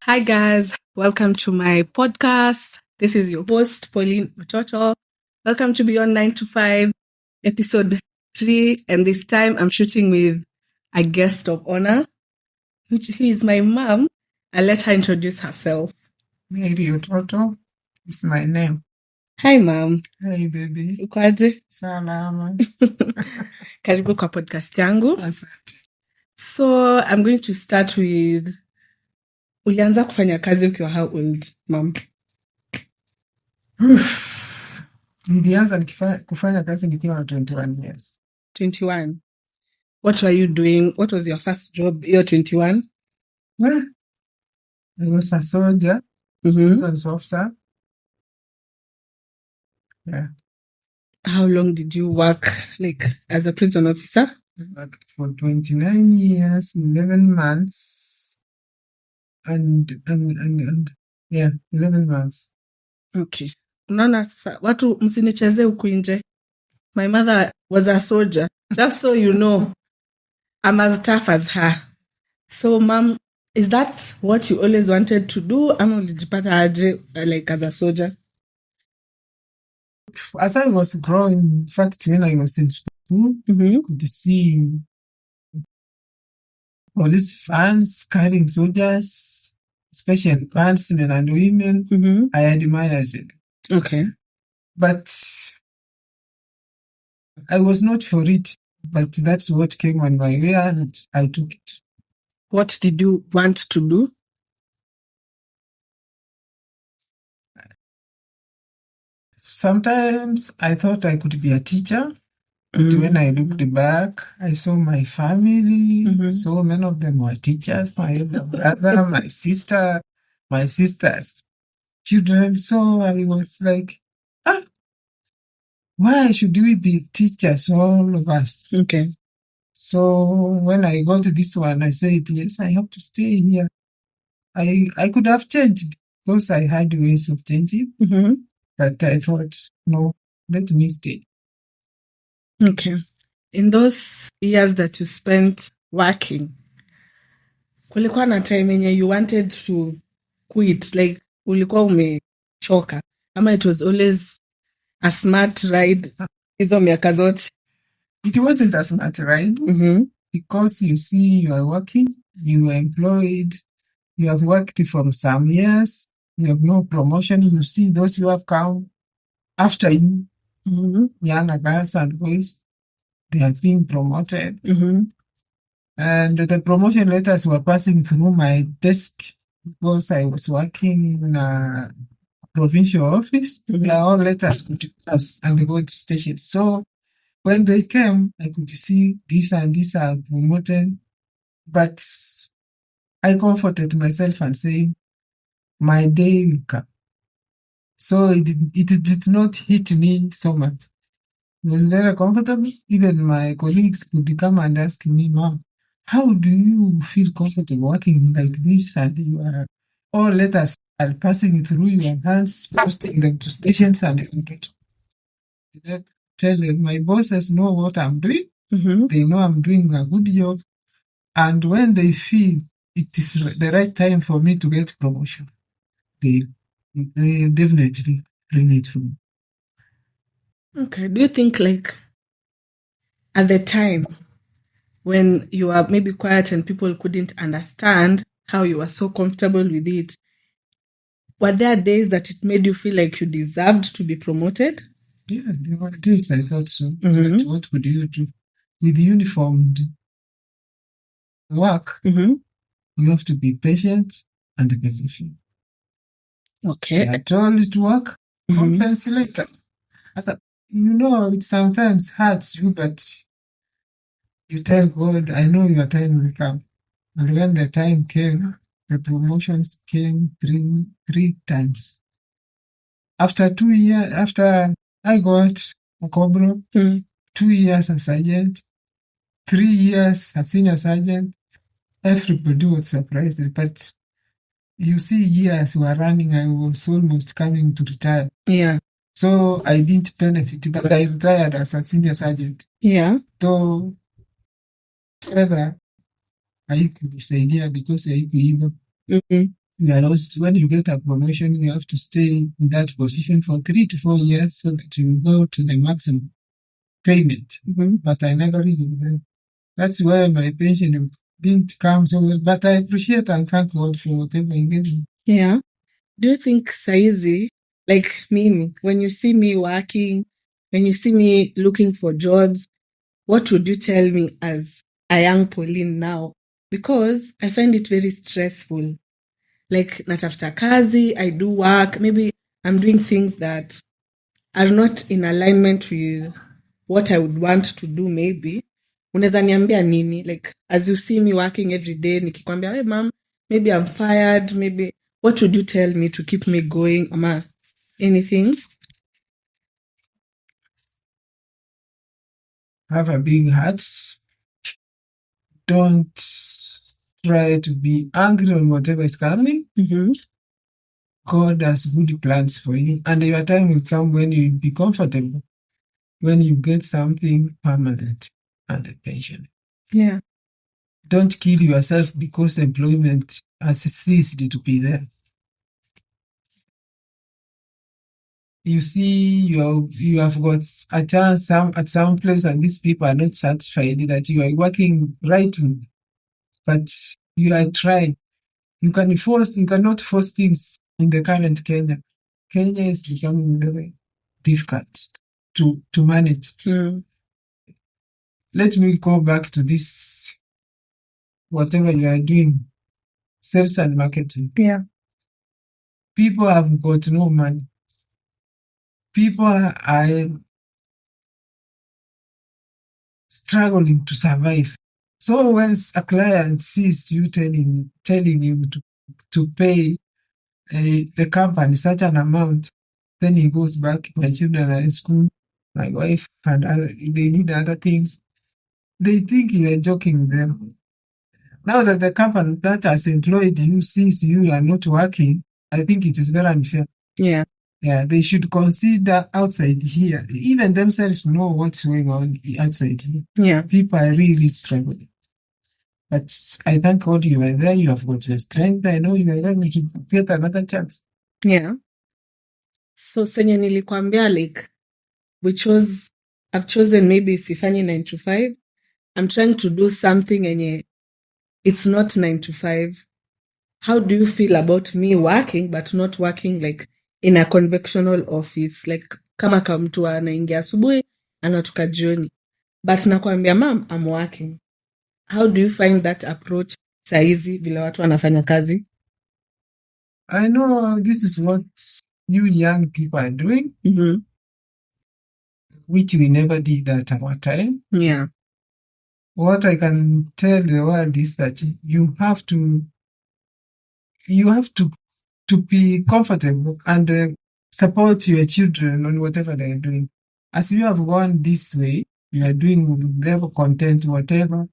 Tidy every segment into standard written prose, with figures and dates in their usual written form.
Hi, guys. Welcome to my podcast. This is your host, Pauline Matoto. Welcome to Beyond 9 to 5, episode 3. And this time I'm shooting with a guest of honor, who is my mom. I'll let her introduce herself. Maybe Utoto is my name. Hi, mom. Hey, baby. Ukoaje? Salama. Karibu kwa podcast yangu. Asante. So I'm going to start with, ulianza kufanya kazi ukiwa how old, mom? Nilianza kufanya kazi nikiwa na 21 years. 21. What were you doing? What was your first job? You're 21? I was a soldier, police officer. Yeah. How long did you work as a prison officer? I worked for 29 years, 11 months. And 11 months. Okay. Unaona sasa watu msinicheze huku nje. My mother was a soldier. Just so you know, I'm as tough as her. So, mom, is that what you always wanted to do? Ama ulijipata aje as a soldier? As I was growing, in fact, when I was in school, I could see police vans carrying soldiers, especially vans, men and women. I admired it. Okay. But I was not for it. But that's what came on my way and I took it. What did you want to do? Sometimes I thought I could be a teacher. But when I looked back, I saw my family. So many of them were teachers. My elder brother, my sister, my sister's children. So I was like, why should we be teachers, all of us? Okay. So when I got this one, I said, yes, I have to stay here. I could have changed because I had ways of changing. But I thought, no, let me stay. Okay. In those years that you spent working, kulikuwa na time yenye you wanted to quit, ulikuwa umechoka, ama it was always a smart ride hizo miaka zote? It wasn't a smart ride because you see, you are working, you are employed, you have worked for some years, you have no promotion. You see those who have come after you, younger girls and boys, they are being promoted. And the promotion letters were passing through my desk because I was working in a provincial office. They are all letters could pass and go to station. So when they came, I could see this and this are promoted. But I comforted myself and said, my day will come. So it did not hit me so much. It was very comfortable. Even my colleagues could come and ask me, Mom, how do you feel comfortable working like this? And you are, all letters are passing through your hands, posting them to stations and everything. Tell them, my bosses know what I'm doing. They know I'm doing a good job. And when they feel it is the right time for me to get promotion, they definitely bring it for me. Okay. Do you think at the time when you were maybe quiet and people couldn't understand how you were so comfortable with it, were there days that it made you feel like you deserved to be promoted? Yeah, there were days I thought so. But what would you do? With uniformed work, you have to be patient and persistent. Okay. I told to work, compense later. It sometimes hurts you, but you tell God, I know your time will come. And when the time came, the promotions came three times. After 2 years, after I got a Cobra, 2 years as sergeant, 3 years as senior sergeant, everybody was surprised. But you see, years were running, I was almost coming to retire. Yeah. So I didn't benefit, but I retired as a senior sergeant. Yeah. Though further, haikunisaidia because haikuiva. when you get a promotion, you have to stay in that position for 3 to 4 years so that you go to the maximum payment. But I never really did. That's why my pension didn't come so well. But I appreciate and thank God for whatever He gave me. Yeah. Do you think saizi, like me, when you see me working, when you see me looking for jobs, what would you tell me as a young Pauline now? Because I find it very stressful. Like natafuta kazi, I do work, maybe I'm doing things that are not in alignment with what I would want to do maybe. Unaweza niambia nini? Like as you see me working every day, nikikwambia, hey mom, maybe I'm fired, maybe what would you tell me to keep me going? Ama anything? Have a big heart. Don't try to be angry on whatever is coming. God has good plans for you, and your time will come when you will be comfortable, when you get something permanent and a pension. Yeah. Don't kill yourself because employment has ceased to be there. You see, you have got a chance at some place, and these people are not satisfied that you are working rightly, but you are trying. You cannot force things in the current Kenya. Kenya is becoming very difficult to manage. Let me go back to this, whatever you are doing, sales and marketing. Yeah. People have got no money. People are struggling to survive. So once a client sees you telling him to pay the company such an amount, then he goes back, my children are in school, my wife, and they need other things. They think you are joking with them. Now that the company that has employed you sees you are not working, I think it is very unfair. Yeah. Yeah, they should consider outside here. Even themselves know what's going on outside here. Yeah. People are really struggling. But I thank God you are there. You have got your strength. I know you are going to get another chance. Yeah. So senye nilikwambia, like I've chosen maybe sifanyi 9 to 5. I'm trying to do something enye it's not 9 to 5. How do you feel about me working but not working like in a conventional office, like kama mtu anaingia asubuhi anatoka jioni, but nakwambia mom, I'm working. How do you find that approach saizi vile watu wanafanya kazi? I know this is what you young people are doing, which we never did at our time. Yeah. What I can tell the world is that you have to be comfortable and support your children on whatever they are doing. As you have gone this way, you are doing level content, whatever.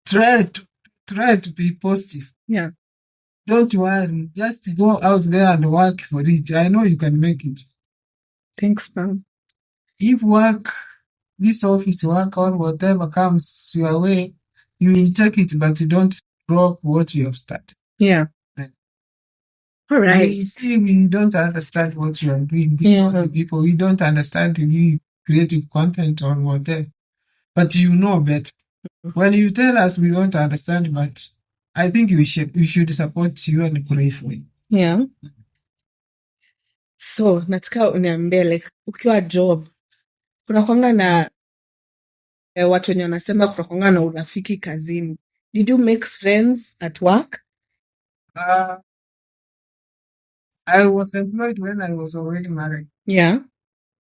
Try to be positive. Yeah. Don't worry. Just go out there and work for it. I know you can make it. Thanks, mom. If this office work or whatever comes your way, you will take it, but don't drop what you have started. Yeah. All right. You see, we don't understand what you are doing. These other people, we don't understand the creative content or whatever. But you know better. When you tell us we don't understand, but I think we should support you and pray for you. Yeah. So, nataka uniambie, like, ukiwa job, kuna kwanga na watu wenye wanasema kuna kwanga na urafiki kazini. Did you make friends at work? I was employed when I was already married. Yeah.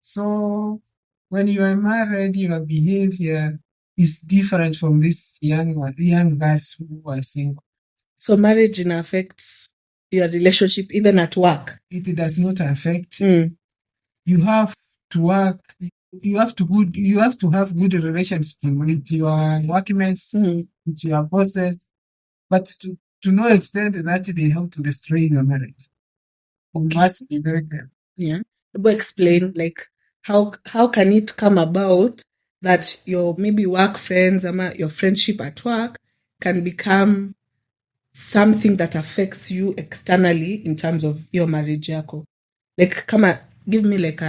So, when you are married, your behavior is different from these young guys who are single. So, marriage affects your relationship even at work? It does not affect. You have to work. You have to have good relations with your workmates, with your bosses, but to no extent that they help to destroy your marriage. You must be very careful. Yeah. But explain, like, how can it come about that your maybe work friends or your friendship at work can become something that affects you externally in terms of your marriage yako. Like kama give me like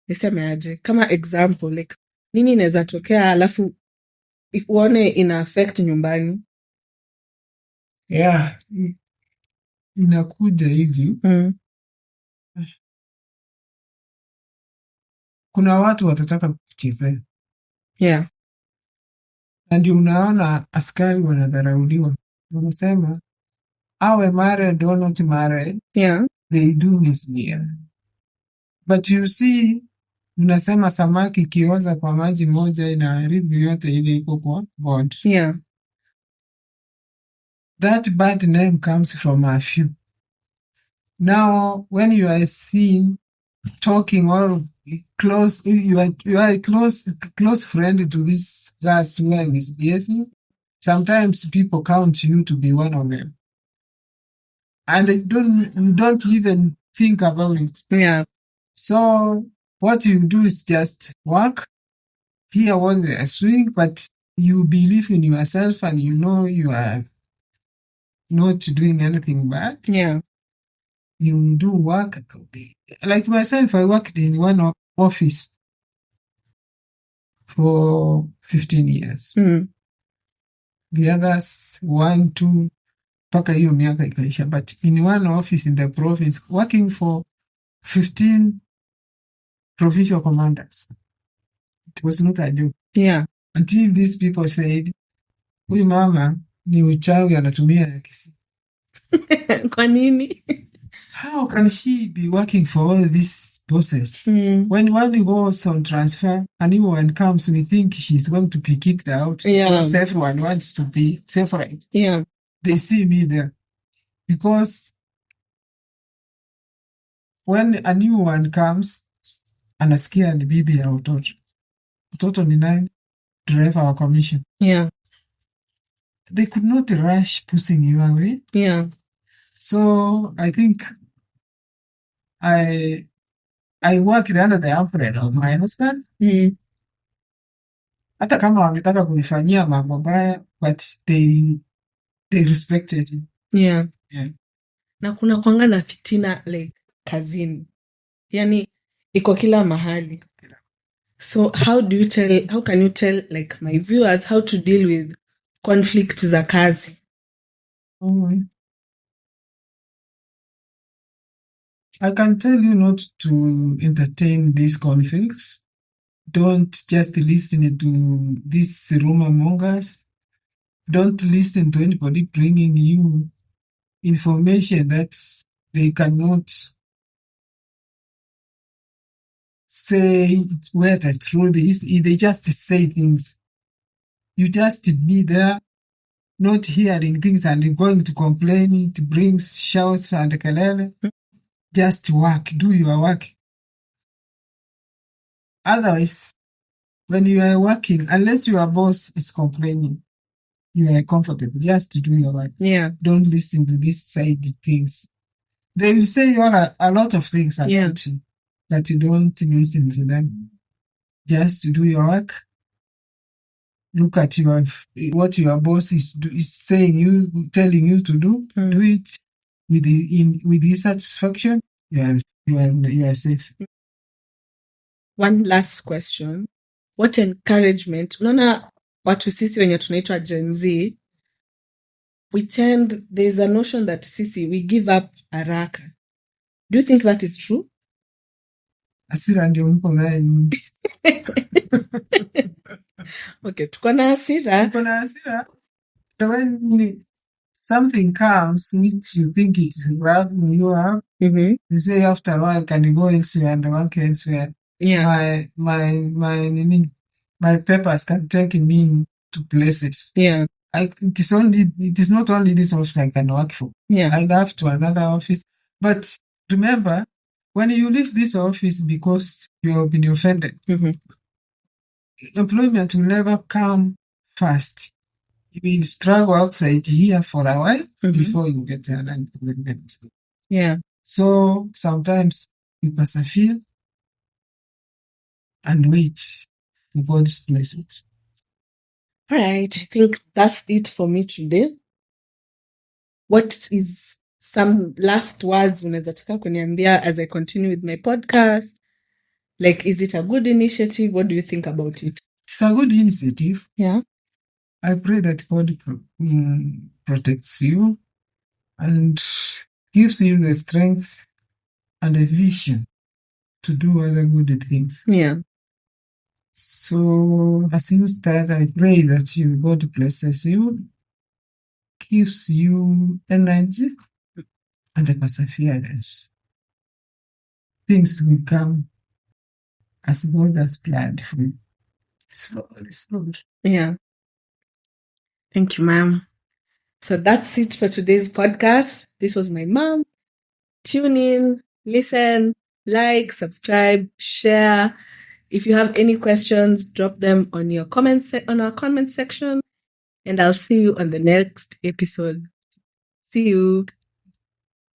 niseme aje kama example like nini inaweza tokea alafu if uone ina affect nyumbani. Yeah. Inakuja hivi. Kuna watu watataka kuchezea. Yeah. Na ndio unaona askari wanadharauliwa. Wanasema awe married or not married, Yeah. they do misbehave. But you see, unasema samaki ikioza kwa maji moja inaharibu yote ile iko kwa board. Yeah. That bad name comes from a few. Now, when you are seen talking or close, you are a close friend to these guys who are misbehaving, sometimes people count you to be one of them. And you don't even think about it. Yeah. So what you do is just work, hear what they are saying, but you believe in yourself and you know you are not doing anything bad. Yeah. You do work. Like myself, I worked in one office for 15 years. The others, 1, 2, mpaka hiyo miaka ikaisha. But in one office in the province, working for 15 provincial commanders. It was not a joke. Yeah. Until these people said, huyu mama ni uchawi anatumia yakisi. Kwa nini? How can she be working for all these bosses? When one goes on transfer, and anyone comes, we think she's going to be kicked out. Yeah. Because everyone wants to be favorite. Yeah. They see me there. Because when a new one comes, anasikia ni bibi ya utoto. Utoto ni nani? Driver wa commission. Yeah. They could not rush pushing you away. Yeah. So I think I worked under the umbrella of my husband. Hata kama wangetaka kunifanyia mambo mbaya, but they respected it. Yeah. Yeah. Na kuna kwanga na fitina like kazini. Yani iko kila mahali. So how can you tell like my viewers how to deal with conflict za kazi? I can tell you not to entertain these conflicts. Don't just listen to these rumor mongers. Don't listen to anybody bringing you information that they cannot say where the truth is. They just say things. You just be there, not hearing things and going to complain. It brings shouts and kelele. Just work. Do your work. Otherwise, when you are working, unless your boss is complaining, you are comfortable just to do your work. Yeah. Don't listen to these side things. They will say a lot of things about you, but you don't listen to them. Just to do your work. Look at what your boss is telling you to do. Do it with the satisfaction. You are safe. One last question. What encouragement? Unaona watu sisi wenye tunaitwa Gen Z, there's a notion that sisi we give up haraka. Do you think that is true? Hasira ndio mko naye nyingi. Okay, tuko na hasira. Tuko na hasira. When something comes which you think it's roughing you up, you say after a while, can you go elsewhere and work elsewhere? Yeah. My papers can take me to places. Yeah. It is not only this office I can work for. Yeah. I have to another office. But remember, when you leave this office because you have been offended, employment will never come fast. You will struggle outside here for a while before you get an employment. Yeah. So sometimes you persevere and wait for God's blessings. All right. I think that's it for me today. what is some last words unaweza taka kuniambia as I continue with my podcast? Like, is it a good initiative? What do you think about it? It's a good initiative. Yeah. I pray that God protects you and gives you the strength and a vision to do other good things. Yeah. So as you start, I pray that God blesses you, gives you energy and a perseverance. Things will come as God has planned for you. Slowly. Yeah. Thank you, ma'am. So that's it for today's podcast. This was my mom. Tune in, listen, like, subscribe, share. If you have any questions, drop them on your on our comment section, and I'll see you on the next episode. See you.